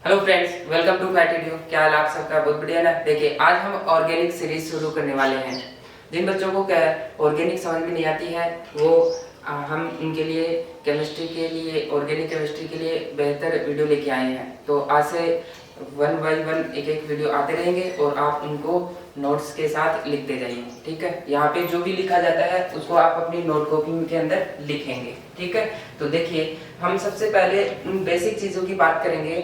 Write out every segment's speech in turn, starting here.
Hello friends, welcome to fat video. क्या हाल आप सबका? बहुत बढ़िया ना। देखिए, आज हम ऑर्गेनिक सीरीज शुरू करने वाले हैं। जिन बच्चों को ऑर्गेनिक समझ में नहीं आती है वो हम उनके लिए केमिस्ट्री के लिए ऑर्गेनिक केमिस्ट्री के लिए बेहतर वीडियो लेके आए हैं। तो आज से वन बाय वन एक एक वीडियो आते रहेंगे और आप उनको नोट्स के साथ लिखते जाइए। ठीक है, यहाँ पे जो भी लिखा जाता है उसको आप अपनी नोट कॉपी के अंदर लिखेंगे। ठीक है, तो देखिए, हम सबसे पहले उन बेसिक चीज़ों की बात करेंगे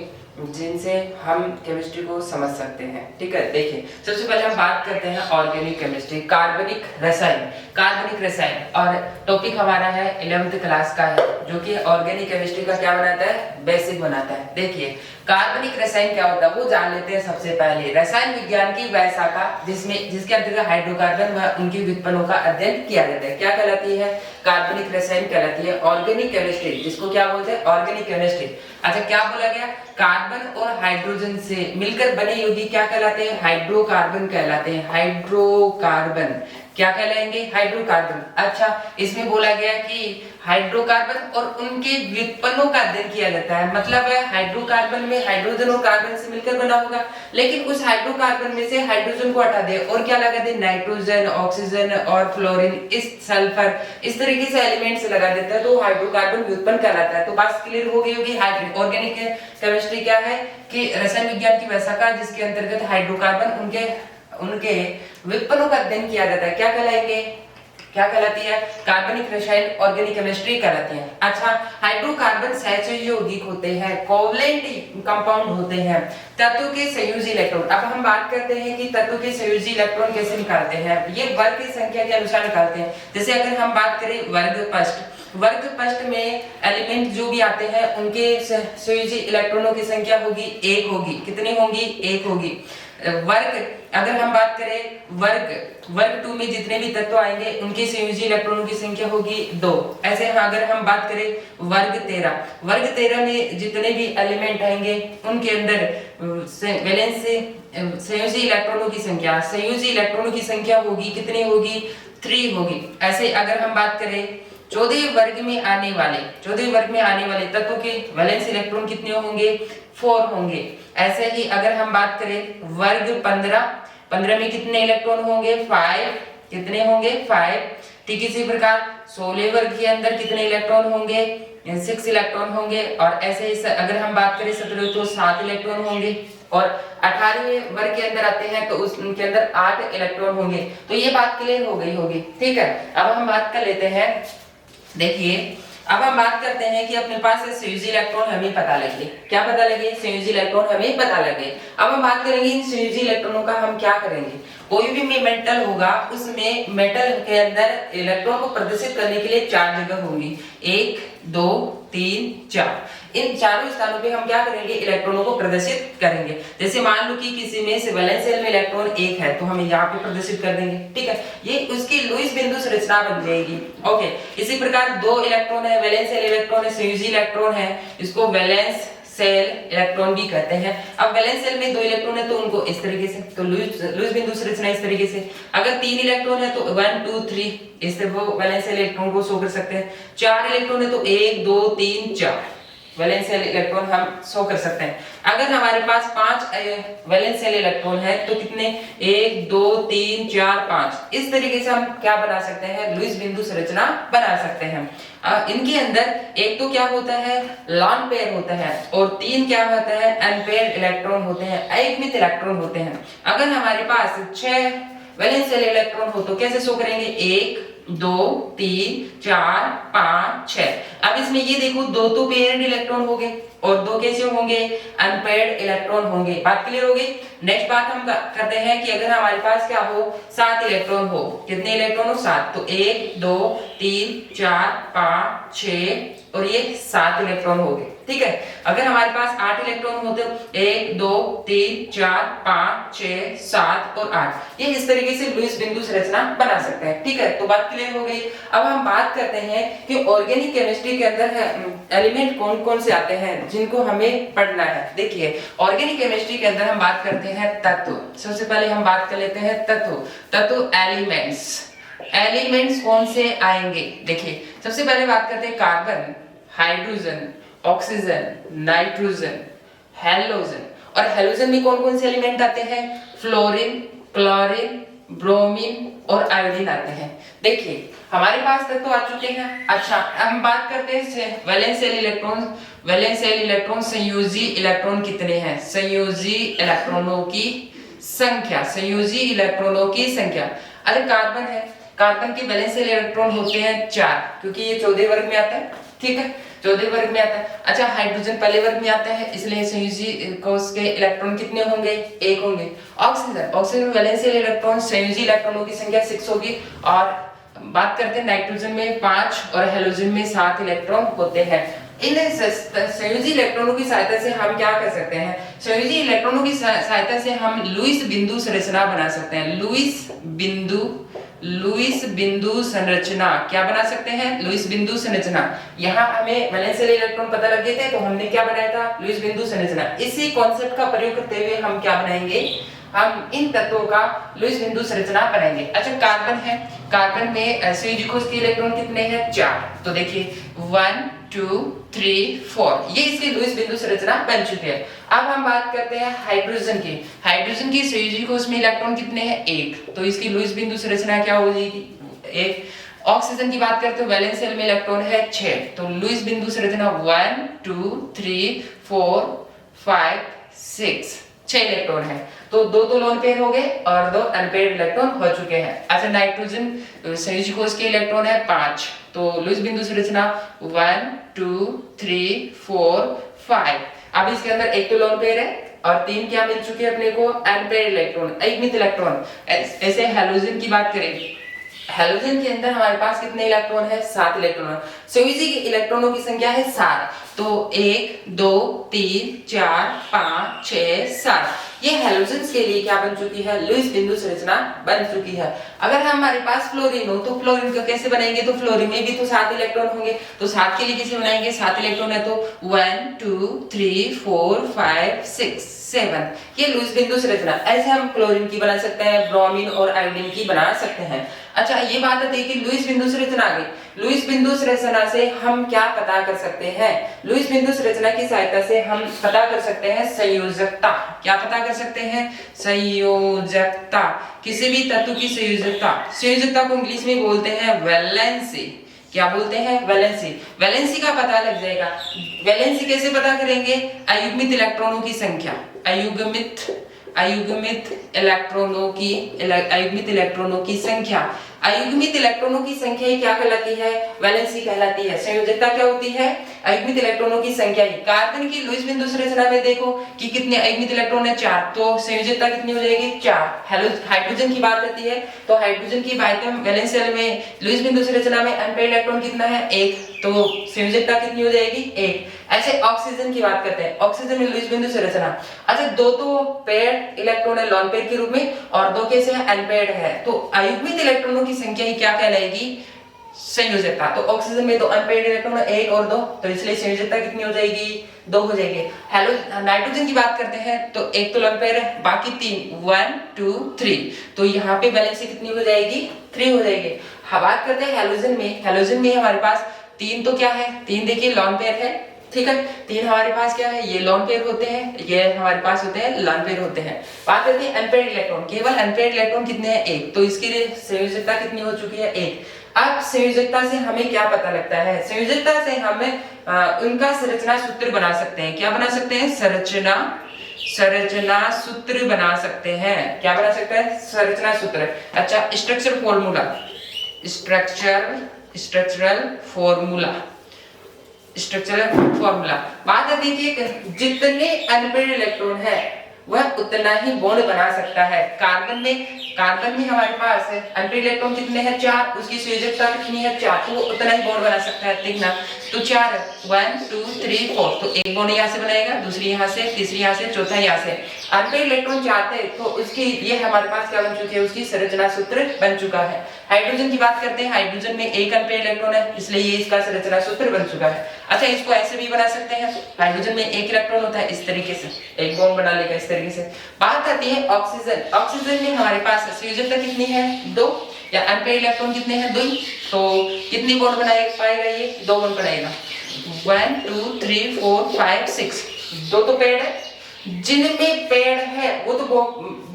जिनसे हम केमिस्ट्री को समझ सकते हैं। ठीक है, देखिए, सबसे पहले हम बात करते हैं ऑर्गेनिक केमिस्ट्री, कार्बनिक रसायन। कार्बनिक रसायन और टॉपिक हमारा है 11th क्लास का है, जो कि ऑर्गेनिक केमिस्ट्री का क्या बनाता है? बेसिक बनाता है। देखिए, कार्बनिक रसायन क्या होता है वो जान लेते हैं। सबसे पहले रसायन विज्ञान की वह शाखा जिसके अंतर्गत हाइड्रोकार्बन व उनकी व्युत्पन्नों का अध्ययन किया जाता है। क्या कहलाती है? कार्बनिक रसायन कहलाती है। ऑर्गेनिक केमिस्ट्री जिसको क्या बोलते हैं? Organic chemistry. अच्छा, क्या बोला गया? कार्बन और हाइड्रोजन से मिलकर बने यौगिक क्या कहलाते हैं? हाइड्रोकार्बन कहलाते हैं। हाइड्रोकार्बन क्या कहलाएंगे? हाइड्रोकार्बन। अच्छा, इसमें बोला गया कि हाइड्रोकार्बन और उनके व्युत्पन्नों का अध्ययन किया जाता है। मतलब है हाइड्रोकार्बन में हाइड्रोजन और कार्बन से मिलकर बना होगा, लेकिन उस हाइड्रोकार्बन में से हाइड्रोजन को हटा दे और क्या लगा दे? नाइट्रोजन, ऑक्सीजन और फ्लोरीन, इस सल्फर, इस तरीके से एलिमेंट्स लगा देता है तो हाइड्रोकार्बन व्युत्पन्न कहलाता है। तो बात क्लियर हो गई होगी। ऑर्गेनिक केमिस्ट्री क्या है कि रसायन विज्ञान की वह शाखा जिसके अंतर्गत हाइड्रोकार्बन उनके व्युत्पन्नों का अध्ययन किया जाता है। क्या कहलाएंगे? क्या कहलाती है? कार्बनिक रसायन ऑर्गेनिक केमिस्ट्री कहलाती है। अच्छा, हाइड्रोकार्बन सहसंयोजी यौगिक होते हैं, कोवलेंट कंपाउंड होते हैं, तत्व के संयोजी इलेक्ट्रॉन। अब हम बात करते हैं कि तत्व के संयोजी इलेक्ट्रॉन कैसे निकालते हैं। ये वर्ग की संख्या के अनुसार निकालते हैं। जैसे अगर हम बात करें वर्ग पृष्ठ में एलिमेंट जो भी आते हैं उनके संयोजी इलेक्ट्रॉनों की संख्या होगी 1 होगी। कितनी होगी? 1 होगी। वर्ग अगर हम बात करें वर्ग 2 में जितने भी तत्व आएंगे उनके संयोजी इलेक्ट्रॉनों की संख्या होगी 2। ऐसे अगर हम बात करें वर्ग 13 में जितने भी एलिमेंट आएंगे उनके अंदर वैलेंस से संयोजी इलेक्ट्रॉनों की संख्या होगी कितनी होगी? 3 होगी। ऐसे अगर हम बात करें 14 वर्ग में आने वाले तत्वों के वैलेंस इलेक्ट्रॉन कितने होंगे? 4 होंगे। ऐसे ही अगर हम बात करें वर्ग 15 में कितने इलेक्ट्रॉन होंगे? 5। कितने होंगे? 5। ठीक इसी प्रकार 16 वर्ग के अंदर कितने इलेक्ट्रॉन होंगे? 6 इलेक्ट्रॉन होंगे। और ऐसे ही अगर हम बात करें 17 तो 7 इलेक्ट्रॉन होंगे। और 18वें वर्ग के अंदर आते हैं तो उनके अंदर 8 इलेक्ट्रॉन होंगे। तो ये बात क्लियर हो गई होगी। ठीक है, अब हम बात कर लेते हैं। देखिए, अब हम बात करते हैं कि अपने पास संयोजी इलेक्ट्रॉन हमें पता लगे। क्या पता लगे? संयोजी इलेक्ट्रॉन हमें पता लगे। अब हम बात करेंगे इन संयोजी इलेक्ट्रॉनों का हम क्या करेंगे। कोई भी मेटल होगा उसमें मेटल के अंदर इलेक्ट्रॉन को प्रदर्शित करने के लिए 4 जगह होंगी। 1 2 3 4। इन चारों स्थानों पे हम क्या करेंगे? इलेक्ट्रॉनों को प्रदर्शित करेंगे। जैसे मान लो कि किसी में से वैलेंस शेल में इलेक्ट्रॉन 1 है तो हम यहाँ पे प्रदर्शित कर देंगे। ठीक है, ये उसकी लुईस बिंदु संरचना बन जाएगी। ओके, इसी प्रकार 2 इलेक्ट्रॉन है, वैलेंस शेल इलेक्ट्रॉन है, संयोजी इलेक्ट्रॉन है, इसको वैलेंस सेल इलेक्ट्रॉन भी कहते हैं। अब वैलेंस शेल में 2 इलेक्ट्रॉन है तो उनको इस तरीके से, तो लुईस बिंदु संरचना इस तरीके से। अगर 3 इलेक्ट्रॉन है तो 1 2 3 इससे वो वैलेंस शेल इलेक्ट्रॉन को शो कर सकते हैं। 4 इलेक्ट्रॉन है तो 1 2 3 4 वैलेंस शेल इलेक्ट्रॉन हम शो कर सकते हैं। अगर हमारे पास 5 वैलेंस शेल इलेक्ट्रॉन है तो कितने? 1 2 3 4 5। इस तरीके से हम क्या बना सकते हैं? लुईस बिंदु संरचना बना सकते हैं। इनके अंदर एक तो क्या होता है? लॉन पेयर होता है और 3 क्या होता है? अनपेयर्ड इलेक्ट्रॉन होते हैं, अयुग्मित इलेक्ट्रॉन होते हैं। अगर हमारे पास 6 वैलेंस शेल इलेक्ट्रॉन हो तो कैसे शो करेंगे? 1 2 3 4 5 6। अब इसमें ये देखो 2 तो पेयर्ड इलेक्ट्रॉन हो गए और 2 कैसे होंगे? अनपेयर्ड इलेक्ट्रॉन होंगे। बात क्लियर हो गई। नेक्स्ट बात हम करते हैं कि अगर हमारे पास क्या हो? 7 इलेक्ट्रॉन हो। कितने इलेक्ट्रॉन हो? 7। तो 1 2 3 4 5 6 और ये 7 इलेक्ट्रॉन हो गए। ठीक है, अगर हमारे पास 8 इलेक्ट्रॉन होते 1 2 3 4 5 6 7 और 8, ये इस तरीके से लुईस बिंदु संरचना बना सकते हैं। ठीक है, तो बात क्लियर हो गई। अब हम बात करते हैं कि ऑर्गेनिक केमिस्ट्री के अंदर एलिमेंट कौन कौन से आते हैं जिनको हमें पढ़ना है। देखिए, ऑर्गेनिक केमिस्ट्री के अंदर हम बात करते हैं तत्व। सबसे पहले हम बात कर लेते हैं तत्व एलिमेंट्स कौन से आएंगे। देखिए, सबसे पहले बात करते हैं carbon, hydrogen, oxygen, nitrogen, halogen. और हैलोजन में कौन कौन से एलिमेंट आते हैं? फ्लोरीन, क्लोरीन, ब्रोमीन और आयोडीन आते हैं। देखिए हमारे पास तक तो आ चुके हैं। अच्छा हम बात करते हैं valence shell electron. Valence shell electron संयोजी इलेक्ट्रॉन कितने हैं? संयोजी इलेक्ट्रॉनों की संख्या, संयोजी इलेक्ट्रॉनों की संख्या। अरे कार्बन है, कार्बन के वैलेंस शेल इलेक्ट्रॉन होते हैं 4, क्योंकि ये 14 वर्ग में आता है, ठीक है, 14 वर्ग में आता है। अच्छा हाइड्रोजन पहले वर्ग में आता है, इसलिए संयोजी कोश के इलेक्ट्रॉन कितने होंगे? 1 होंगे। ऑक्सीजन, ऑक्सीजन में वैलेंस शेल इलेक्ट्रॉन संयोजी इलेक्ट्रॉनों की संख्या 6 होगी। और बात करते हैं नाइट्रोजन में 5 और हैलोजन में 7 इलेक्ट्रॉन होते हैं। इन संयोजी इलेक्ट्रॉनों की सहायता से हम क्या कर सकते हैं? संयोजी इलेक्ट्रॉनों की सहायता से हम लुईस बिंदु संरचना बना सकते हैं। लुईस बिंदु संरचना क्या बना सकते हैं? लुईस बिंदु संरचना। यहाँ हमें वैलेंस शेल इलेक्ट्रॉन पता लग गए थे, तो हमने क्या बनाया था? लुईस बिंदु संरचना। इसी कॉन्सेप्ट का प्रयोग करते हुए हम क्या बनाएंगे? हम इन तत्वों का लुईस बिंदु संरचना बनाएंगे। अच्छा कार्बन है, कार्बन में संयोजी कोश के इलेक्ट्रॉन कितने हैं? 4। तो देखिए 1 2 3 4, ये इसकी लुईस बिंदु संरचना बन चुकी है। अब हम बात करते हैं हाइड्रोजन की। हाइड्रोजन की संयोजी कोश में इलेक्ट्रॉन कितने हैं? 1, तो इसकी लुईस बिंदु संरचना क्या हो जाएगी? 1। ऑक्सीजन की बात करते हैं, वैलेंस शेल में इलेक्ट्रॉन है 6, तो लुईस बिंदु संरचना 1 2 3 4 5 6, 6 इलेक्ट्रॉन है। तो दो लोन पेयर हो गए और 2 अनपेयर्ड इलेक्ट्रॉन हो चुके हैं। अच्छा नाइट्रोजन संयोजी कोश के इलेक्ट्रॉन है 5, तो लुईस बिंदु संरचना 1 2 3 4 5। अब इसके अंदर एक तो लोन पेयर है और 3 क्या मिल चुके हैं अपने को? अनपेयर्ड इलेक्ट्रॉन, अयुग्मित इलेक्ट्रॉन। ऐसे हैलोजन की बात करें, हैलोजन के अंदर हमारे पास कितने इलेक्ट्रॉन है? 7 इलेक्ट्रॉन। संयोजी के इलेक्ट्रॉनों की संख्या है 7, तो 1 2 3 4 5 6 7। ये हैलोजन्स के लिए क्या बन चुकी है? लुईस बिंदु संरचना बन चुकी है। अगर हमारे पास फ्लोरीन हो तो फ्लोरीन को कैसे बनाएंगे? तो फ्लोरीन में भी तो 7 इलेक्ट्रॉन होंगे, तो 7 के लिए कैसे बनाएंगे? 7 इलेक्ट्रॉन है तो 1 2 3 4 5 6 7, ये लुईस बिंदु संरचना। ऐसे हम क्लोरीन की बना सकते हैं, ब्रोमीन और आयोडीन की बना सकते हैं। अच्छा ये बात आती है कि लुईस बिंदु संरचना आ गई। लुईस बिंदु संरचना से हम क्या पता कर सकते हैं? लुईस बिंदु संरचना की सहायता से हम पता कर सकते हैं संयोजकता। क्या पता कर सकते हैं? संयोजकता, किसी भी तत्व की संयोजकता। संयोजकता को इंग्लिश में बोलते हैं वैलेंसी। क्या बोलते हैं? वैलेंसी। वैलेंसी का पता लग जाएगा। वैलेंसी कैसे पता करेंगे? अयुग्मित इलेक्ट्रॉनों की संख्या, अयुग्मित इलेक्ट्रॉनों की संख्या। अयुग्मित इलेक्ट्रॉनों की संख्या ही क्या कहलाती है? वैलेंसी कहलाती है। संयोजकता क्या होती है? अयुग्मित इलेक्ट्रॉनों की संख्या ही। कार्बन की लुईस बिंदु संरचना में देखो कि कितने अयुग्मित इलेक्ट्रॉन है? 4, तो संयोजकता कितनी हो जाएगी? 4। हाइड्रोजन की बात आती है तो हाइड्रोजन की वैलेंस शेल में लुईस बिंदु संरचना में अनपेयर्ड इलेक्ट्रॉन कितना है? 1, तो संयोजकता कितनी हो जाएगी? 1। ऐसे ऑक्सीजन की बात करते हैं, ऑक्सीजन में लुईस बिंदु संरचना। अच्छा 2 तो पेयर्ड इलेक्ट्रॉन है लोन पेयर के रूप में और 2 कैसे है? अनपेयर्ड है, तो अयुग्मित इलेक्ट्रॉनों की संख्या ही क्या कहलाएगी? संयोजकता। तो ऑक्सीजन में तो अनपेयर्ड इलेक्ट्रॉन 1 और 2, तो इसलिए संयोजकता कितनी हो जाएगी? 2 हो जाएगी। नाइट्रोजन की बात करते हैं तो 1 तो लोन पेयर है, बाकी 3 1 2 3, तो यहाँ पे वैलेंसी कितनी हो जाएगी? 3 हो जाएगी। बात करते हैं हैलोजन में। हैलोजन में हमारे पास 3 तो क्या है? 3 देखिए लोन पेयर है, ठीक है। 3 हमारे पास क्या है? ये लोन पेयर होते हैं, ये हमारे पास होते हैं लोन पेयर होते हैं। बात करते हैं अनपेयर्ड इलेक्ट्रॉन। केवल अनपेयर्ड इलेक्ट्रॉन कितने हैं? 1, तो इसकी संयोजकता कितनी हो चुकी है? 1। अब संयोजकता से हमें क्या पता लगता है? संयोजकता से हमें उनका संरचना सूत्र बना सकते हैं। क्या बना सकते हैं? संरचना सूत्र बना सकते हैं। क्या बना सकते हैं? संरचना सूत्र। अच्छा स्ट्रक्चरल फॉर्मूला। बात है देखिए, जितने अनपेयर्ड इलेक्ट्रॉन है वह उतना ही बॉन्ड बना सकता है। कार्बन में हमारे पास अनपेयर्ड इलेक्ट्रॉन कितने हैं? 4, उसकी संयोजकता कितनी है? 4, तो वो उतना ही बॉन्ड बना सकता है, ठीक ना। तो 4 1 2 3 4, तो एक बॉन्ड यहाँ से बनाएगा, दूसरी यहाँ से, तीसरी यहाँ से, चौथा यहाँ से। अनपेयर्ड इलेक्ट्रॉन चाहते हैं तो उसकी ये हमारे पास क्या बन चुकी है? उसकी संरचना सूत्र बन चुका है। हाइड्रोजन की बात करते हैं, हाइड्रोजन में 1 अनपेयर्ड इलेक्ट्रॉन है, इसलिए ये इसका संरचना सूत्र बन चुका है। अच्छा इसको ऐसे भी बना सकते हैं, हाइड्रोजन में 1 इलेक्ट्रॉन होता है, इस तरीके से एक बॉन्ड बना लेगा इस तरीके से। बात आती है ऑक्सीजन। ऑक्सीजन में हमारे पास संयोजकता कितनी है? 2, या अनपेयर्ड इलेक्ट्रॉन कितने हैं? 2, तो कितनी बॉन्ड पाएगा ये? 2 बॉन्ड बनाएगा। 1 2 3 4 5 6, 2 तो पेयर्ड है, जिनमें पेड़ है वो तो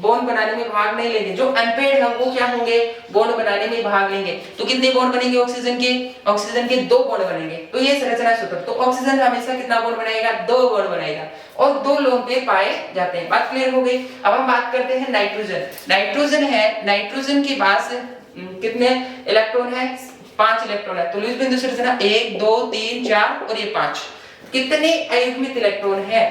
बॉन्ड बनाने में भाग नहीं लेंगे, जो अनपेड़ है वो क्या होंगे, बॉन्ड बनाने में भाग लेंगे। तो कितने बॉन्ड बनेंगे ऑक्सीजन के, ऑक्सीजन के 2 बॉन्ड बनेंगे। तो ये संरचना सूत्र, तो ऑक्सीजन हमेशा कितना बॉन्ड बनाएगा, 2 बॉन्ड बनाएगा और 2 लोन पे पाए जाते हैं। बात क्लियर हो गई। अब हम बात करते हैं नाइट्रोजन। नाइट्रोजन है, नाइट्रोजन के पास कितने इलेक्ट्रॉन है, 5 इलेक्ट्रॉन है। तो लुईस बिंदु संरचना 1 2 3 4 और ये 5, कितने अयुग्मित इलेक्ट्रॉन है,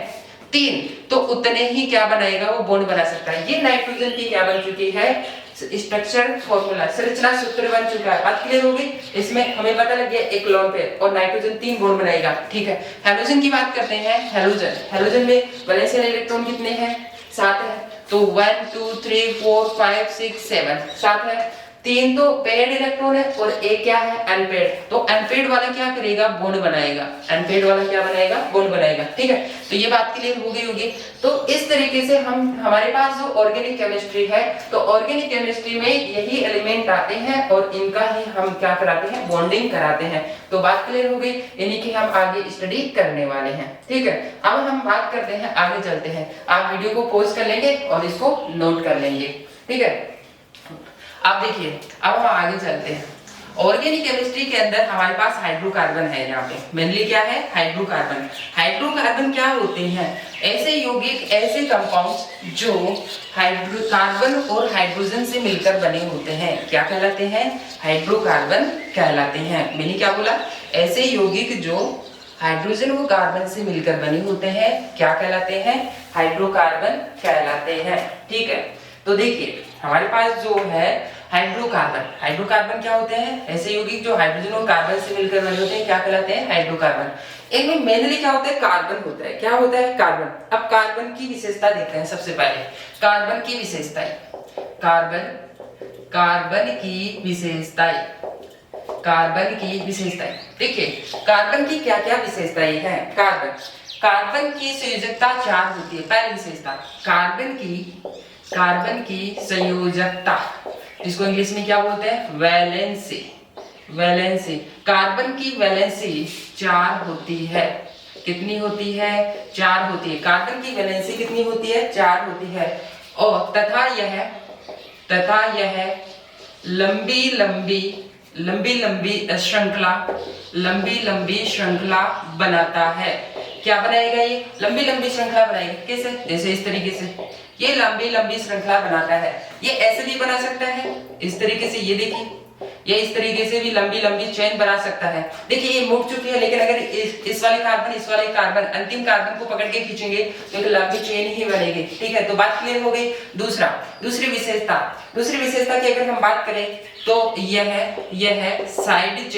3। तो उतने ही क्या बनाएगा, वो बॉन्ड बना सकता है। ये नाइट्रोजन की क्या बन चुकी है, स्ट्रक्चर फॉर्मूला, संरचना सूत्र बन चुका है। बात क्लियर हो गई। इसमें हमें पता लग गया एक लोन पे और नाइट्रोजन 3 बॉन्ड बनाएगा। ठीक है, हेलोजन की बात करते हैं। हेलोजन, हेलोजन में वैलेंशियल इलेक्ट्रॉन कितने हैं, 7 है। तो 1 2 3 4 5 6 7, 7 है। 3 तो पेड इलेक्ट्रॉन है और एक क्या है, अनपेड। तो अनपेड वाला क्या करेगा, बॉन्ड बनाएगा। अनपेड वाला क्या बनाएगा, बॉन्ड बनाएगा। ठीक है, तो ये बात क्लियर हो गई होगी। तो इस तरीके से हमारे पास जो ऑर्गेनिक केमिस्ट्री है, तो ऑर्गेनिक केमिस्ट्री में यही एलिमेंट आते हैं और इनका ही हम क्या कराते हैं, बॉन्डिंग कराते हैं। तो बात क्लियर हो गई, यानी कि हम आगे स्टडी करने वाले हैं। ठीक है, अब हम बात करते हैं, आगे चलते हैं। आप वीडियो को पॉज कर लेंगे और इसको नोट कर लेंगे। ठीक है, अब देखिए, अब हम आगे चलते हैं। ऑर्गेनिक केमिस्ट्री के अंदर हमारे पास हाइड्रोकार्बन है। यहाँ पे मेनली क्या है, हाइड्रोकार्बन। हाइड्रोकार्बन क्या होते हैं, ऐसे यौगिक, ऐसे कंपाउंड्स जो हाइड्रोकार्बन और हाइड्रोजन से मिलकर बने होते हैं, क्या कहलाते हैं, हाइड्रोकार्बन कहलाते हैं। मैंने क्या बोला, ऐसे यौगिक जो हाइड्रोजन और कार्बन से मिलकर बने होते हैं, क्या कहलाते हैं, हाइड्रोकार्बन कहलाते हैं। ठीक है, तो देखिए हमारे पास जो है हाइड्रोकार्बन, हाइड्रोकार्बन क्या होते हैं, ऐसे यौगिक जो हाइड्रोजन और कार्बन से मिलकर बने होते हैं, क्या कहलाते हैं, हाइड्रोकार्बन। इनमें मेनली क्या होता है, कार्बन होता है। क्या होता है, कार्बन। अब कार्बन की विशेषता देखते हैं। सबसे पहले कार्बन की विशेषताएं, कार्बन की विशेषताएं, कार्बन की विशेषताएं। देखिए कार्बन की क्या क्या विशेषताएं हैं। कार्बन की संयोजकता 4 होती है। पहली विशेषता, कार्बन की संयोजकता, इसको इंग्लिश में क्या बोलते हैं, वैलेंसी। वैलेंसी, कार्बन की वैलेंसी 4 होती है। कितनी होती है, 4 होती है। कार्बन की वैलेंसी कितनी होती है, 4 होती है। और तथा यह लंबी लंबी श्रृंखला बनाता है। क्या बनाएगा, ये लंबी लंबी श्रृंखला बनाएगा। कैसे, जैसे इस तरीके से ये लंबी लंबी श्रृंखला बनाता है। ये ऐसे भी बना सकता है, इस तरीके से, ये देखिए, ये इस तरीके से भी लंबी लंबी चेन बना सकता है। देखिए ये मुड़ चुकी है, लेकिन अगर इस वाले कार्बन अंतिम कार्बन को पकड़ के खींचेंगे तो एक लंबी चेन ही बनेगी। ठीक है, तो बात क्लियर हो गई। दूसरी विशेषता की अगर हम बात करें तो यह है साइड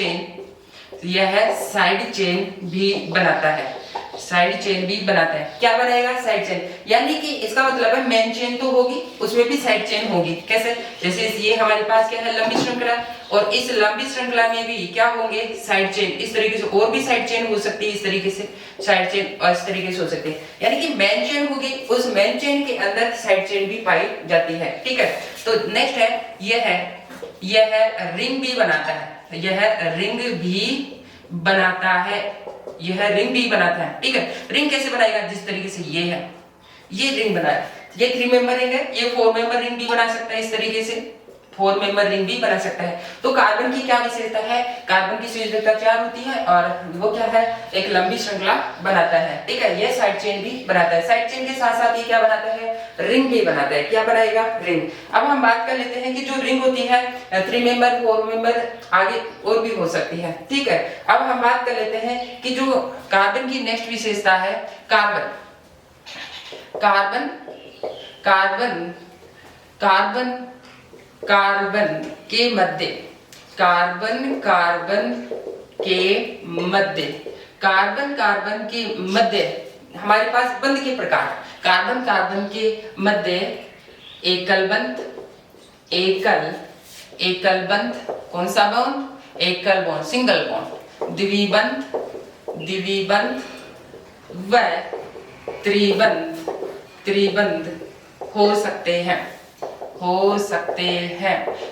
चेन भी बनाता है। साइड चेन भी बनाता है। क्या बनाएगा, साइड चेन। यानी कि इसका मतलब है मेन चेन तो होगी, उसमें भी साइड चेन होगी। कैसे, जैसे ये हमारे पास क्या है, लंबी श्रृंखला, और इस लंबी श्रृंखला में भी क्या होंगे, साइड चेन। इस तरीके से और भी साइड चेन हो सकती है, इस तरीके से साइड चेन और इस तरीके से हो सकती है। यानी कि मेन चेन होगी, उस मेन चेन के अंदर साइड चेन भी पाई जाती है। ठीक है, तो नेक्स्ट है, यह रिंग भी बनाता है। यह रिंग भी बनाता है। ठीक है, रिंग कैसे बनाएगा, जिस तरीके से ये है, ये रिंग बनाया, ये 3 मेंबर रिंग है, ये 4 मेंबर रिंग भी बना सकता है। इस तरीके से 4 मेंबर रिंग भी बना सकता है। तो कार्बन की क्या विशेषता है, कार्बन की संयोजकता 4 होती है और वो क्या है, एक लंबी श्रृंखला बनाता है। ठीक है, ये साइड चेन भी बनाता है। साइड चेन के साथ साथ ये क्या बनाता है, रिंग भी बनाता है। क्या बनाएगा, रिंग। अब हम बात कर लेते हैं कि जो रिंग होती है 3 मेंबर 4 मेंबर आगे और भी हो सकती है। ठीक है, अब हम बात कर लेते हैं कि जो कार्बन की नेक्स्ट विशेषता है, कार्बन के मध्य हमारे पास बंध के प्रकार, कार्बन के मध्य एकल बंध, कौन सा बॉन्ड, एकल बॉन्ड, सिंगल बॉन्ड, द्विबंध व त्रिबंध हो सकते हैं।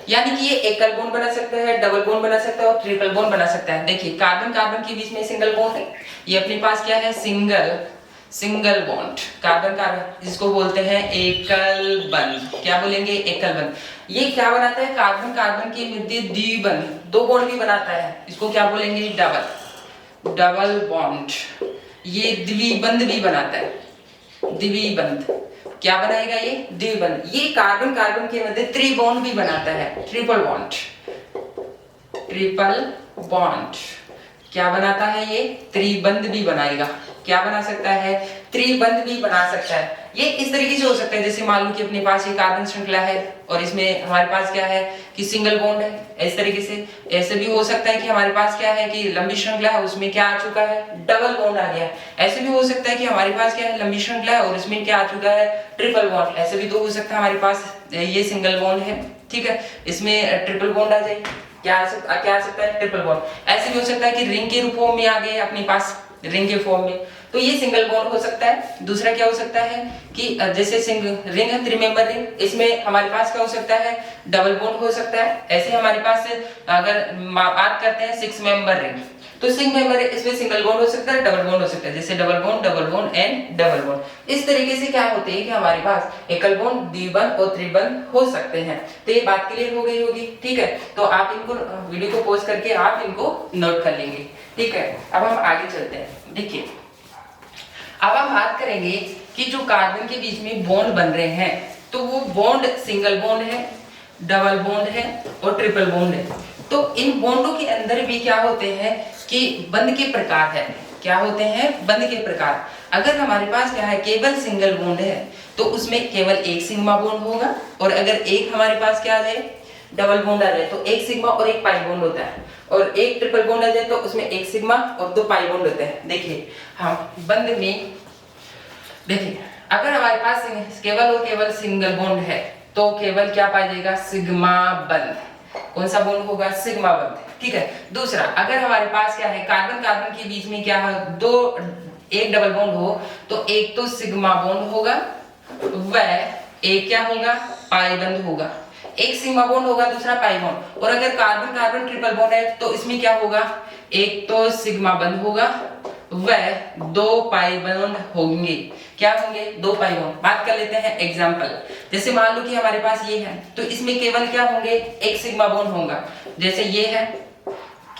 यानी कि ये एकल बॉन्ड बना सकता है, डबल बॉन्ड बना सकता है और ट्रिपल बॉन्ड बना सकता है। देखिए कार्बन के बीच में सिंगल बॉन्ड है, ये अपने पास क्या है, सिंगल बॉन्ड, कार्बन कार्बन जिसको बोलते हैं एकल बंध। क्या बोलेंगे? एकल बंध। ये क्या बनाता है? कार्बन कार्बन के मध्य द्विबंध, दो बॉन्ड भी बनाता है, इसको क्या बोलेंगे? Double bond. ये द्विबंध भी बनाता है, द्विबंध। क्या बनाएगा ये? द्विबंध। ये कार्बन कार्बन के मध्य त्रिबॉन्ड भी बनाता है, ट्रिपल बॉन्ड। क्या बनाता है ये? त्रिबंध भी बनाएगा। क्या बना सकता है? त्रिबंध भी बना सकता है। ये इस तरीके से हो सकता है, जैसे मान लो कि अपने पास ये कार्बन श्रृंखला है और इसमें हमारे पास क्या है कि सिंगल बॉन्ड है, इस तरीके से। ऐसे भी हो सकता है कि हमारे पास क्या है कि लंबी श्रृंखला है, उसमें क्या आ चुका है? डबल बॉन्ड आ गया। ऐसे भी हो सकता है कि हमारे पास क्या है, लंबी श्रृंखला है और इसमें क्या आ चुका है? Triple bond. ऐसे भी तो हो सकता है हमारे पास ये सिंगल बॉन्ड है, ठीक है, इसमें ट्रिपल बॉन्ड आ जाए। क्या आ सकता है? Triple bond. ऐसे भी हो सकता है कि रिंग के रूप में आ गए अपने पास, रिंग के फॉर्म में, तो ये सिंगल बॉन्ड हो सकता है। दूसरा क्या हो सकता है कि जैसे रिंग है, 3 मेंबर रिंग, इसमें हमारे पास क्या हो सकता है? डबल बॉन्ड हो सकता है। ऐसे हमारे पास अगर बात करते हैं 6 मेंबर रिंग, तो 6 मेंबर इसमें सिंगल बॉन्ड हो सकता है, डबल बॉन्ड हो सकता है, जैसे double bond and double bond. इस तरीके से क्या होते हैं कि हमारे पास एकल बॉन्ड, द्विबंध और त्रिबंध हो सकते हैं। तो ये बात क्लियर हो गई होगी, ठीक है। तो आप इनको वीडियो को पॉज करके आप इनको नोट कर लेंगे, ठीक है। अब हम आगे चलते हैं। देखिए, अब हम बात करेंगे कि जो कार्बन के बीच में बॉन्ड बन रहे हैं, तो वो बॉन्ड सिंगल बॉन्ड है, डबल बॉन्ड है और ट्रिपल बॉन्ड है। तो इन बॉन्डों के अंदर भी क्या होते हैं कि बंध के प्रकार है। क्या होते हैं? बंध के प्रकार। अगर हमारे पास क्या है, केवल सिंगल बॉन्ड है, तो उसमें केवल एक सिग्मा बॉन्ड होगा, और अगर एक हमारे पास क्या आ जाए, डबल बॉन्ड आ जाए, तो एक सिग्मा और एक पाई बॉन्ड होता है, और एक ट्रिपल बॉन्ड आ जाए तो उसमें एक सिग्मा और 2 पाई बॉन्ड होते हैं। देखिए हम बंध में देखिए, अगर हमारे पास केवल और केवल सिंगल बॉन्ड है तो केवल क्या पाया जाएगा? सिग्मा बंध। कौन सा बॉन्ड होगा? सिग्मा बंध, ठीक है। दूसरा, अगर हमारे पास क्या है, कार्बन कार्बन के बीच में क्या है, एक डबल बॉन्ड हो, तो एक तो सिग्मा बॉन्ड होगा, वह एक क्या होगा? पाई बंध होगा। एक सिग्मा बॉन्ड होगा, दूसरा पाई बॉन्ड। और अगर कार्बन कार्बन ट्रिपल बॉन्ड है तो इसमें क्या होगा? एक तो सिग्मा बंध होगा, वह 2 पाई बॉन्ड होंगे। क्या होंगे? 2 पाई बॉन्ड। बात कर लेते हैं एग्जांपल। जैसे मान लो कि हमारे पास ये है, तो इसमें केवल क्या होंगे? एक सिग्मा बॉन्ड होगा। जैसे ये है,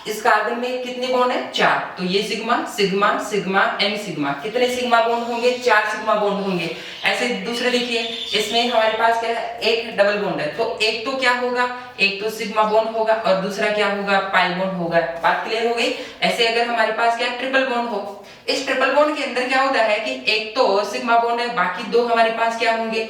इस कार्बन में कितने बॉन्ड है? 4, तो ये sigma sigma sigma and sigma, कितने सिग्मा बॉन्ड होंगे? 4 सिग्मा बॉन्ड होंगे। ऐसे दूसरे देखिए, इसमें हमारे पास क्या है, एक डबल बॉन्ड है, तो एक तो क्या होगा? एक तो सिग्मा बॉन्ड होगा और दूसरा क्या होगा? पाई बॉन्ड होगा। बात क्लियर हो गई। ऐसे अगर हमारे पास क्या ट्रिपल बॉन्ड हो, इस ट्रिपल बॉन्ड के अंदर क्या होता है कि एक तो सिग्मा बॉन्ड है, बाकी 2 हमारे पास क्या होंगे?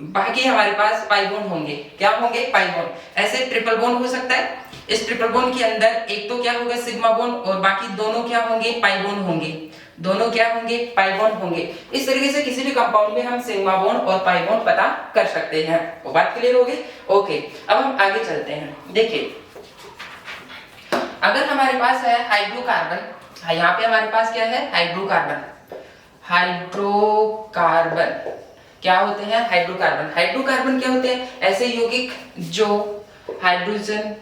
बाकी हमारे पास पाई बॉन्ड होंगे। क्या होंगे? Pi bond. ऐसे ट्रिपल बॉन्ड हो सकता है। इस ट्रिपल बॉन्ड के अंदर एक तो क्या होगा? सिग्मा बॉन्ड, और बाकी दोनों क्या होंगे? पाई बॉन्ड होंगे। दोनों क्या होंगे? पाई बॉन्ड होंगे। इस तरीके से किसी भी कंपाउंड में हम सिग्मा बॉन्ड और पाई बॉन्ड पता कर सकते हैं। वो बात क्लियर हो गई? ओके, अब हम आगे चलते हैं। देखिए, अगर हमारे पास है हाइड्रोकार्बन, यहाँ पे हमारे पास क्या है? हाइड्रोकार्बन। क्या होते हैं? हाइड्रोकार्बन क्या होते हैं? ऐसे यौगिक जो हाइड्रोजन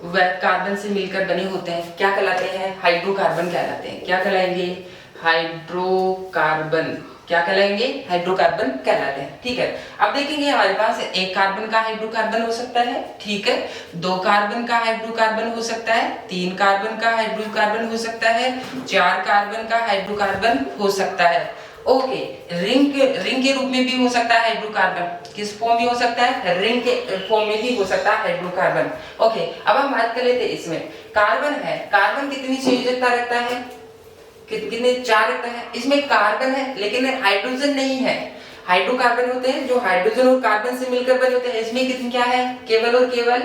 व कार्बन से मिलकर बने होते हैं, क्या कहलाते हैं? हाइड्रोकार्बन कहलाते हैं। क्या कहलाएंगे? हाइड्रोकार्बन। क्या कहलाएंगे? हाइड्रोकार्बन कहलाते हैं, ठीक है। अब देखेंगे हमारे पास एक कार्बन का हाइड्रोकार्बन हो सकता है, ठीक है, 2 कार्बन का हाइड्रोकार्बन हो सकता है, 3 कार्बन का हाइड्रोकार्बन हो सकता है, 4 कार्बन का हाइड्रोकार्बन हो सकता है। ओके, रिंग के रूप में भी हो सकता है हाइड्रोकार्बन। किस फॉर्म में हो सकता है? रिंग के फॉर्म में भी हो सकता है हाइड्रोकार्बन। ओके, अब हम बात कर लेते हैं इसमें। कार्बन है, कार्बन कितनी संयोजकता रखता है? कितने? 4 रखता है। इसमें कार्बन है लेकिन हाइड्रोजन नहीं है। हाइड्रोकार्बन होते हैं जो हाइड्रोजन और कार्बन से मिलकर बने होते हैं। इसमें कितनी क्या है? केवल और केवल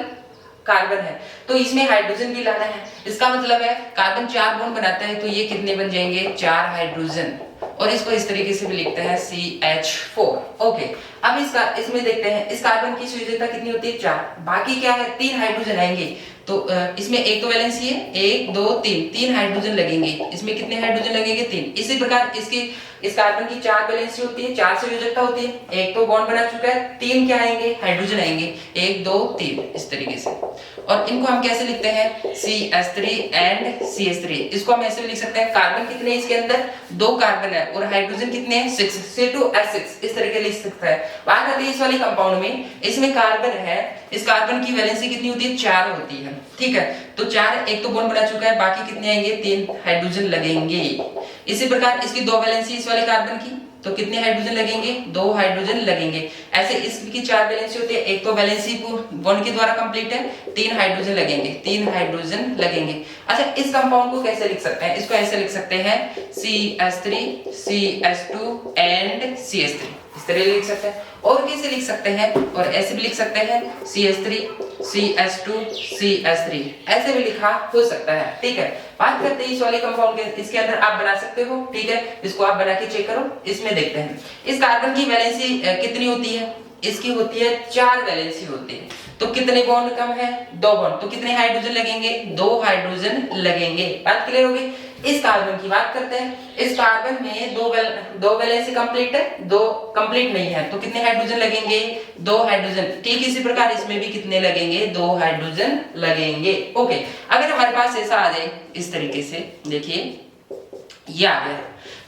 कार्बन है, तो इसमें हाइड्रोजन भी लाना है। इसका मतलब है कार्बन 4 बॉन्ड बनाता है, तो ये कितने बन जाएंगे? 4 हाइड्रोजन। और इसको इस तरीके से भी लिखते हैं CH4। ओके, अब इसमें देखते हैं इस कार्बन की संयोजकता कितनी होती है? 4। बाकी क्या है? 3 हाइड्रोजन आएंगे, तो इसमें एक तो वैलेंसी है, 1 2 3, 3 हाइड्रोजन लगेंगे। इसमें कितने हाइड्रोजन लगेंगे? 3। इसी प्रकार इस कार्बन की 4 वैलेंसी होती है, 4 संयोजकता होती है। एक तो बॉन्ड बना चुका है, 3 क्या आएंगे? हाइड्रोजन आएंगे, 1 2 3 इस तरीके से। और इनको हम कैसे लिखते हैं? CH3 and CH3। इसको हम ऐसे भी लिख सकते हैं, कार्बन कितने इसके अंदर? 2 कार्बन है और हाइड्रोजन कितने हैं? 6, C2H6 इस तरीके लिख सकता है। बात आती है इस वाली कंपाउंड में, इसमें कार्बन है, इस कार्बन की वैलेंसी कितनी होती है? 4 होती है, ठीक है। तो 4, एक तो बॉन्ड बना चुका है, बाकी कितने आएंगे? 3 हाइड्रोजन लगेंगे। इसी प्रकार इसकी 2 वैलेंसी इस वाले कार्बन की, तो कितने हाइड्रोजन लगेंगे? 2 हाइड्रोजन लगेंगे। ऐसे इसकी 4 वैलेंसी होती है, एक तो वैलेंसी बॉन्ड के द्वारा कंप्लीट है, 3 हाइड्रोजन लगेंगे, 3 हाइड्रोजन लगेंगे। अच्छा, इस कंपाउंड को कैसे लिख सकते हैं? इसको ऐसे लिख सकते हैं, CH3 CH2 एंड CH3 इस तरह लिख सकते हैं। और कैसे लिख सकते हैं? और ऐसे भी लिख सकते हैं, CH3 CH2 CH3 ऐसे भी लिखा हो सकता है, ठीक है। बात करते हैं इस वाले कंपाउंड के, इसके अंदर आप बना सकते हो, ठीक है। इसको आप बना के चेक करो। इसमें देखते हैं इस कार्बन की वैलेंसी कितनी होती है? इसकी होती है 4 वैलेंसी होती है। तो कितने बॉन्ड कम है? 2 बॉन्ड। तो कितने हाइड्रोजन लगेंगे? 2 हाइड्रोजन लगेंगे। बात क्लियर हो गई। इस कार्बन की बात करते हैं, इस कार्बन में 2 वैलेंसी कंप्लीट है, 2 कंप्लीट नहीं है, तो कितने हाइड्रोजन लगेंगे? 2 हाइड्रोजन। ठीक इसी प्रकार इसमें भी कितने लगेंगे? 2 हाइड्रोजन लगेंगे। ओके, अगर हमारे पास ऐसा आ जाए इस तरीके से, देखिए ये आ गया,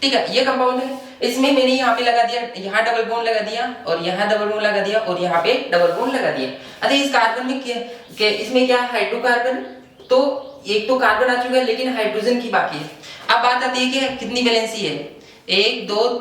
ठीक है। ये कंपाउंड है, इसमें मैंने यहाँ पे लगा दिया, यहाँ डबल बॉन्ड लगा दिया और यहाँ डबल बॉन्ड लगा दिया और यहाँ पे डबल बॉन्ड लगा दिया। अच्छा, इस कार्बन में इसमें क्या हाइड्रोकार्बन, तो एक तो कार्बन आ चुका है लेकिन हाइड्रोजन की बाकी है। अब बात आती है कि कितनी वैलेंसी है? 1 2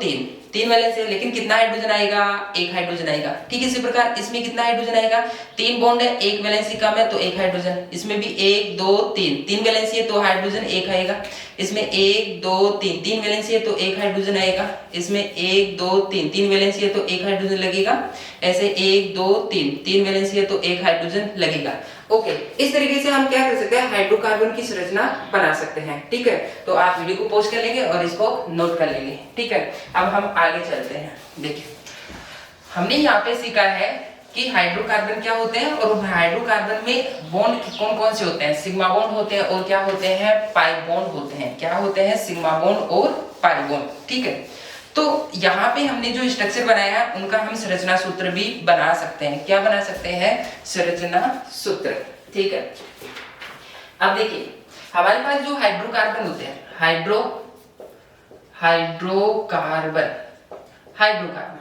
3 वैलेंसी है, लेकिन कितना हाइड्रोजन आएगा? 1 हाइड्रोजन आएगा। ठीक इसी प्रकार इसमें कितना हाइड्रोजन आएगा? 3 बॉन्ड है, 1 वैलेंसी कम है तो 1 हाइड्रोजन। इसमें भी 1 2 3 वैलेंसी है तो हाइड्रोजन 1 आएगा। इसमें 1 2 3 वैलेंसी है तो 1 हाइड्रोजन आएगा। इसमें 1 2 3 वैलेंसी है तो 1 हाइड्रोजन लगेगा। ऐसे 1 2 3 वैलेंसी है तो 1 हाइड्रोजन लगेगा। ओके, इस तरीके से हम क्या कर सकते हैं? हाइड्रोकार्बन की संरचना बना सकते हैं, ठीक है। तो आप वीडियो को पॉज कर लेंगे और इसको नोट कर लेंगे, ठीक है। अब हम आगे चलते हैं। देखिए, हमने यहाँ पे सीखा है कि हाइड्रोकार्बन क्या होते हैं और हाइड्रोकार्बन में बॉन्ड कौन कौन से होते हैं। सिग्मा बॉन्ड होते हैं और क्या होते हैं? पाई बॉन्ड होते हैं। क्या होते हैं? सिग्मा बॉन्ड और पाई बॉन्ड, ठीक है। तो यहाँ पे हमने जो स्ट्रक्चर बनाया है उनका हम संरचना सूत्र भी बना सकते हैं। क्या बना सकते हैं? संरचना सूत्र, ठीक है। अब देखिए, हमारे पास जो हाइड्रोकार्बन होते हैं, हाइड्रोकार्बन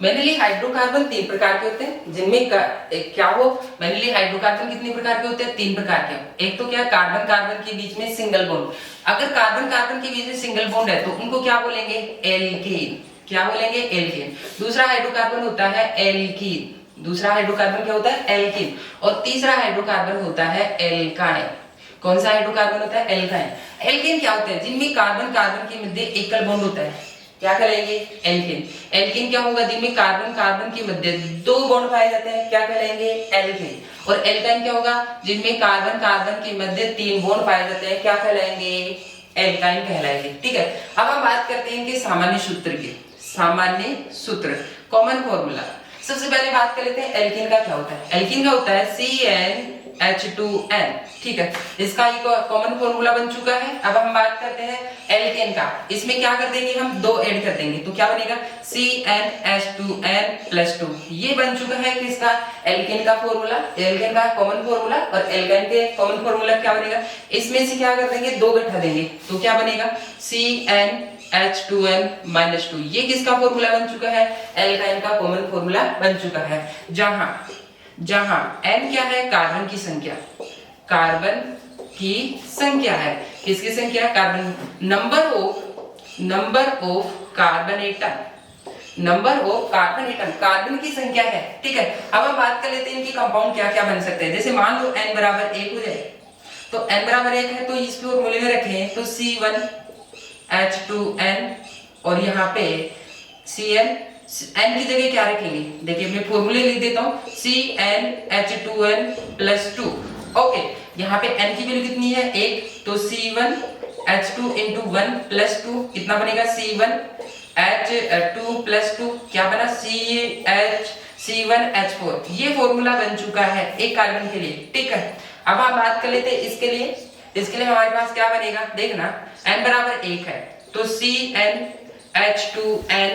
मेनली हाइड्रोकार्बन 3 प्रकार के होते हैं, जिनमें क्या हो, मेनली हाइड्रोकार्बन कितने प्रकार के होते हैं? 3 प्रकार के। एक तो क्या, कार्बन कार्बन के बीच में सिंगल बॉन्ड। अगर कार्बन कार्बन के बीच में सिंगल बॉन्ड है तो उनको क्या बोलेंगे? एल्कीन। क्या बोलेंगे? एल्कीन। दूसरा हाइड्रोकार्बन होता है एल्कीन। दूसरा हाइड्रोकार्बन क्या होता है? एल्कीन। और तीसरा हाइड्रोकार्बन होता है एल्काइन। कौन सा हाइड्रोकार्बन होता है? एल्काइन। एल्कीन क्या होते हैं? जिनमें कार्बन कार्बन के मध्य एकल बॉन्ड होता है, क्या कहलाएंगे? एल्कीन। एल्कीन क्या होगा? जिनमें कार्बन कार्बन के मध्य 2 बॉन्ड पाए जाते हैं, क्या कहलाएंगे? एल्कीन। और एल्काइन क्या होगा? जिनमें कार्बन कार्बन के मध्य 3 बॉन्ड पाए जाते हैं, क्या कहलाएंगे? एल्काइन कहलाएंगे, ठीक है। अब हम बात करते हैं इनके सामान्य सूत्र की। सामान्य सूत्र, कॉमन फॉर्मूला। सबसे पहले बात कर लेते हैं एल्कीन का क्या होता है। एल्कीन का होता है CnH2n, ठीक है। इसका एक कॉमन फॉर्मूला बन चुका है। अब हम बात करते हैं एल्केन का। इसमें क्या कर देंगे? हम 2 ऐड कर देंगे तो क्या बनेगा? CnH2n+2। ये बन चुका है किसका? एल्केन का फॉर्मूला, एल्केन का कॉमन फॉर्मूला। और एल्काइन के कॉमन फॉर्मूला क्या बनेगा? इसमें से क्या कर देंगे? 2 घटा देंगे तो क्या बनेगा? CnH2n-2। ये किसका फॉर्मूला बन चुका है? एल्काइन का कॉमन फॉर्मूला बन चुका है। जहां n क्या है? कार्बन की संख्या। कार्बन की संख्या है, किसकी संख्या? Carbon. Number of carbon atom. Number of carbon atom carbon की संख्या है, ठीक है। अब हम बात कर लेते हैं इनकी कंपाउंड क्या क्या बन सकते हैं। जैसे मान लो n बराबर 1 हो जाए, तो n बराबर 1 है तो इस फॉर्मूले में रखें तो C1H2n और यहाँ पे Cn, n की जगह क्या रखेंगे? देखिए मैं फॉर्मूले लिख देता हूँ, CnH2n+2। ओके, यहाँ पे n की वैल्यू कितनी है? 1, तो C1H2 × 1+2 कितना बनेगा? C1H2+2 क्या बना? C1H4। ये फॉर्मूला बन चुका है एक कार्बन के लिए, ठीक है। अब हम बात कर लेते हैं इसके लिए हमारे पास क्या बनेगा, देखना n बराबर 1 है तो CnH2n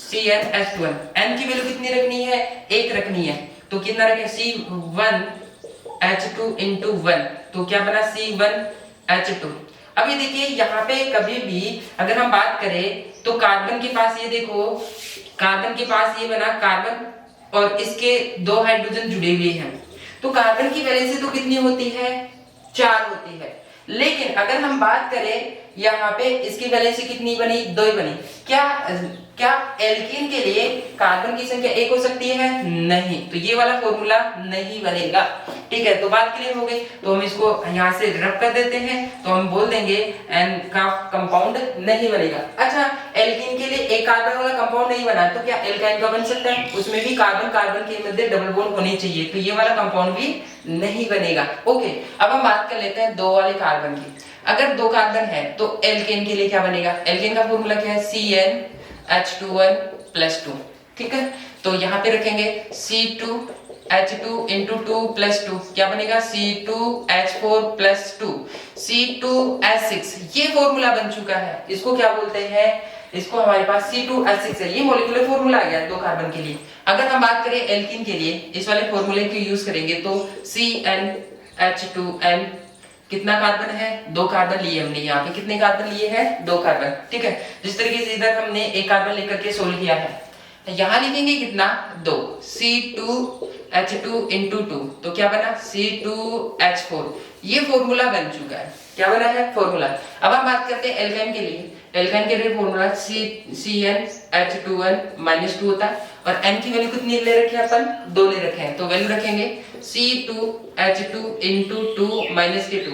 CnH2n, n की वैल्यू कितनी रखनी है, 1 रखनी है, तो कितना रखें C1H2 into 1, तो क्या बना C1H2। अब ये देखिए यहाँ पे कभी भी अगर हम बात करें तो कार्बन के पास ये देखो, कार्बन के पास ये बना कार्बन और इसके 2 हाइड्रोजन जुड़े हुए हैं, तो कार्बन की वैलेंसी तो कितनी होती है, 4 होती है। लेकिन अगर हम बात करें यहाँ पे इसकी वैलेंसी कितनी बनी, 2 ही बनी। क्या एल्कीन के लिए कार्बन की संख्या 1 हो सकती है, नहीं, तो ये वाला फॉर्मूला नहीं बनेगा। ठीक है, तो बात क्लियर हो गई, तो हम इसको यहाँ से रब कर देते हैं, तो हम बोल देंगे एन का कंपाउंड नहीं बनेगा। अच्छा, एल्कीन के लिए एक कार्बन वाला कंपाउंड नहीं बना, तो क्या एल्काइन का बन सकता है, उसमें भी कार्बन कार्बन के मध्य डबल बॉन्ड होनी चाहिए, तो ये वाला कंपाउंड भी नहीं बनेगा। ओके, अब हम बात कर लेते हैं 2 वाले कार्बन की। अगर 2 कार्बन है तो एल्केन के लिए क्या बनेगा, एल्केन का फॉर्मूला क्या है, CnH2n+2। ठीक है, तो यहाँ पे रखेंगे C2H2 into 2 plus 2, क्या बनेगा C2H4+2 C2H6। ये फॉर्मूला बन चुका है, इसको क्या बोलते हैं, इसको हमारे पास C2H6 है, ये मॉलिक्यूलर फॉर्मूला आ गया 2 कार्बन के लिए। अगर हम बात करें एल्कीन के लिए, इस वाले फॉर्मूले को यूज करेंगे तो CnH2n, कितना कार्बन है, 2 कार्बन लिए हमने, यहाँ पे कितने कार्बन लिए हैं, 2 कार्बन। ठीक है, जिस तरीके से इधर हमने 1 कार्बन लेकर के सोल्व किया है, यहाँ लिखेंगे कितना, 2 C2H2 into 2, तो क्या बना C2H4। ये फॉर्मूला बन चुका है, क्या बना है, फॉर्मूला। अब हम बात करते हैं एल्काइन के लिए। एल्काइन के लिए फॉर्मूला CnH2n-2 होता है, और n की वैल्यू कितनी ले रखी है अपन, 2 ले रखे हैं, तो वैल्यू रखेंगे C2H2 into 2 minus K2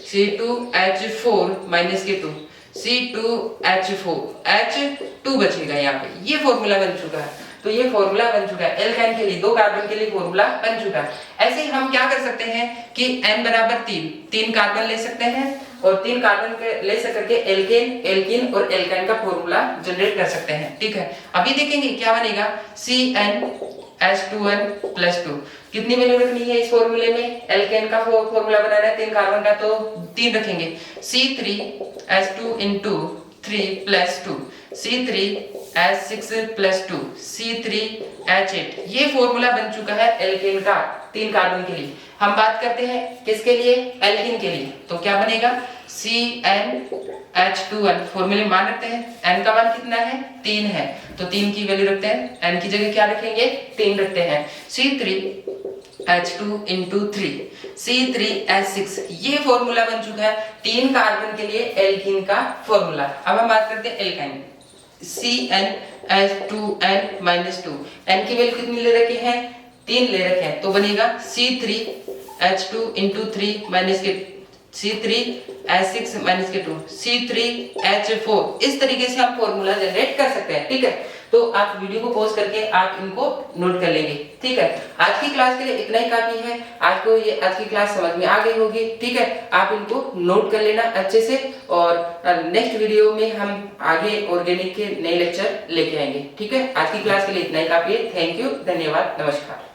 C2H4 minus K2 C2H4 H2 बचेगा यहाँ पे। ये फॉर्मूला बन चुका है, तो ये फॉर्मूला बन चुका है एल्काइन के लिए, 2 कार्बन के लिए फॉर्मूला बन चुका है। ऐसे ही हम क्या कर सकते हैं कि n बराबर 3 कार्बन ले सकते हैं, और 3 कार्बन ले सकर के एल्कीन और एल्काइन का फॉर्मूला जनरेट कर सकते हैं। ठीक है, अभी देखेंगे क्या बनेगा CnH2n+2, कितनी वैल्यू रखनी है इस फॉर्मूले में, एल्केन का फॉर्मूला बनाना है 3 कार्बन का, तो 3 रखेंगे C3H2 into 3+2 C3H6+2 C3H8। ये फॉर्मूला बन चुका है एल्केन का 3 कार्बन के लिए। हम बात करते हैं किसके लिए, एल्कीन के लिए, तो क्या बनेगा CnH2n, फॉर्मूले मान रखते हैं, n का मान कितना है, 3 है, तो 3 की वैल्यू रखते हैं, n की जगह क्या रखेंगे, 3 रखते हैं, C3H2 into 3 C3H6। ये फॉर्मूला बन चुका है 3 कार्बन के लिए एल्कीन का फॉर्मूला। अब हम बात करते हैं एल्काइन, CnH2n-2, n की वैल्यू कितनी ले रखी है, 3 ले रखे हैं, तो बनेगा C3H2 into 3 minus K C3H6 minus K2 C3H4। इस तरीके से आप फॉर्मूला जनरेट कर सकते हैं। ठीक है, तो आप वीडियो को पॉज करके आप इनको नोट कर लेंगे। ठीक है, आज की क्लास के लिए इतना ही काफी है, आज की क्लास समझ में आ गई होगी। ठीक है, आप इनको नोट कर लेना अच्छे से, और नेक्स्ट वीडियो में हम आगे ऑर्गेनिक के नए लेक्चर लेके आएंगे। ठीक है, आज की क्लास के लिए इतना ही काफी है। थैंक यू, धन्यवाद, नमस्कार।